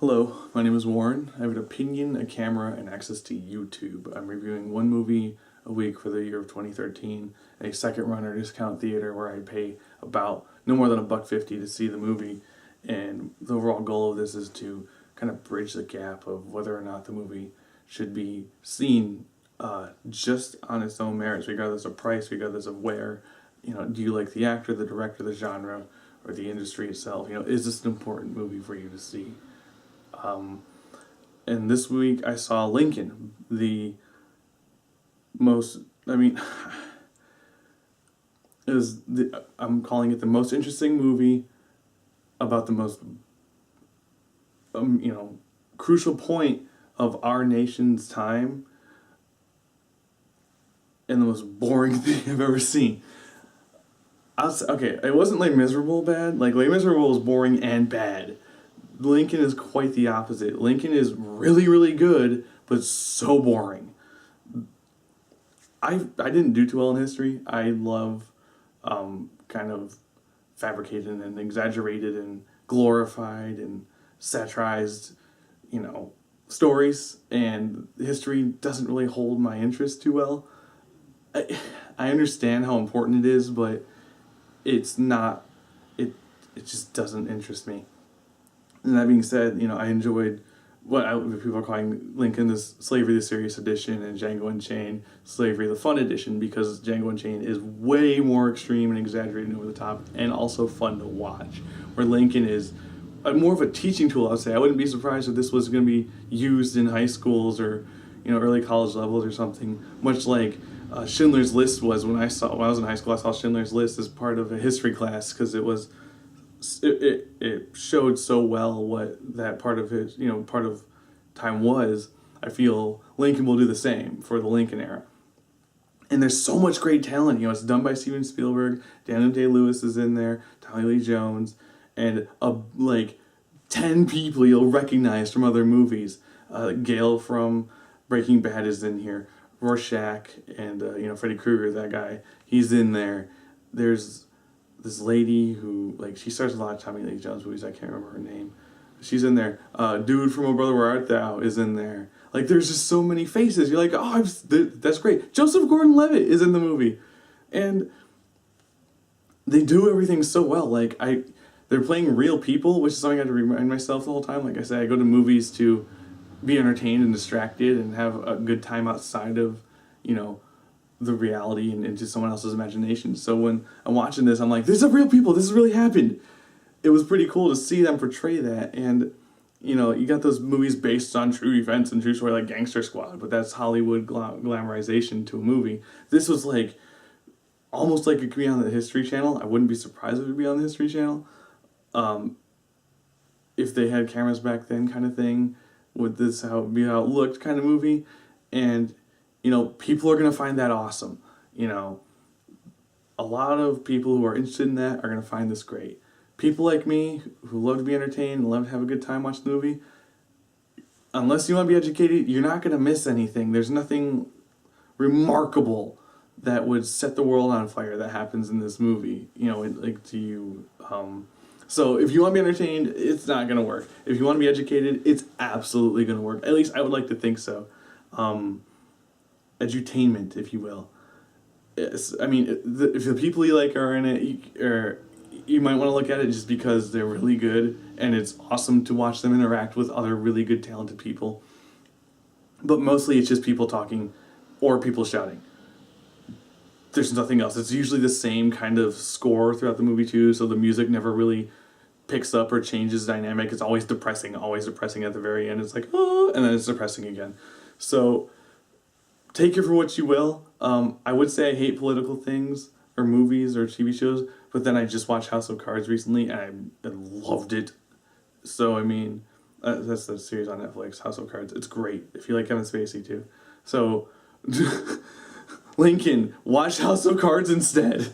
Hello, my name is Warren. I have an opinion, a camera, and access to YouTube. I'm reviewing one movie a week for the year of 2013, a second runner discount theater where I pay about no more than $1.50 to see the movie. And the overall goal of this is to kind of bridge the gap of whether or not the movie should be seen just on its own merits, regardless of price, regardless of where. Do you like the actor, the director, the genre, or the industry itself? Is this an important movie for you to see? And this week I saw Lincoln, the most, I'm calling it the most interesting movie about the most, crucial point of our nation's time and the most boring thing I've ever seen. Okay, it wasn't Les Miserables bad. Les Miserables was boring and bad. Lincoln is quite the opposite. Lincoln is really, really good, but so boring. I didn't do too well in history. I love kind of fabricated and exaggerated and glorified and satirized, stories, and history doesn't really hold my interest too well. I understand how important it is, but it's not, it just doesn't interest me. And that being said, I enjoyed what people are calling Lincoln the Slavery the Serious Edition and Django Unchained Slavery the Fun Edition, because Django Unchained is way more extreme and exaggerated and over the top and also fun to watch, where Lincoln is more of a teaching tool, I would say. I wouldn't be surprised if this was going to be used in high schools or early college levels or something, much like Schindler's List was when I was in high school. I saw Schindler's List as part of a history class because it showed so well what that part of time was. I feel Lincoln will do the same for the Lincoln era. And there's so much great talent. It's done by Steven Spielberg, Daniel Day-Lewis is in there, Tommy Lee Jones, and 10 people you'll recognize from other movies. Gale from Breaking Bad is in here. Rorschach and Freddy Krueger, that guy, he's in there. There's this lady who, she stars a lot of Tommy Lee Jones movies, I can't remember her name. She's in there. Dude from Oh Brother, Where Art Thou is in there. There's just so many faces. You're like, oh, that's great. Joseph Gordon-Levitt is in the movie. And they do everything so well. They're playing real people, which is something I have to remind myself the whole time. Like I say, I go to movies to be entertained and distracted and have a good time outside of, the reality and into someone else's imagination. So when I'm watching this, I'm like, these are real people. This has really happened. It was pretty cool to see them portray that. And, you got those movies based on true events and true story like Gangster Squad, but that's Hollywood glamorization to a movie. This was almost like it could be on the History Channel. I wouldn't be surprised if it would be on the History Channel. If they had cameras back then kind of thing, would this be how it looked kind of movie. And people are going to find that awesome. A lot of people who are interested in that are going to find this great. People like me who love to be entertained and love to have a good time watching the movie, unless you want to be educated, you're not going to miss anything. There's nothing remarkable that would set the world on fire that happens in this movie, to you. So if you want to be entertained, it's not going to work. If you want to be educated, it's absolutely going to work. At least I would like to think so. Edutainment, if you will. If the people you like are in it, you might want to look at it just because they're really good, and it's awesome to watch them interact with other really good, talented people. But mostly it's just people talking or people shouting. There's nothing else. It's usually the same kind of score throughout the movie too, so the music never really picks up or changes dynamic. It's always depressing at the very end. It's like, oh, and then it's depressing again. So take it for what you will. I would say I hate political things or movies or TV shows, but then I just watched House of Cards recently and I loved it. So, that's the series on Netflix, House of Cards. It's great if you like Kevin Spacey too. So, Lincoln, watch House of Cards instead.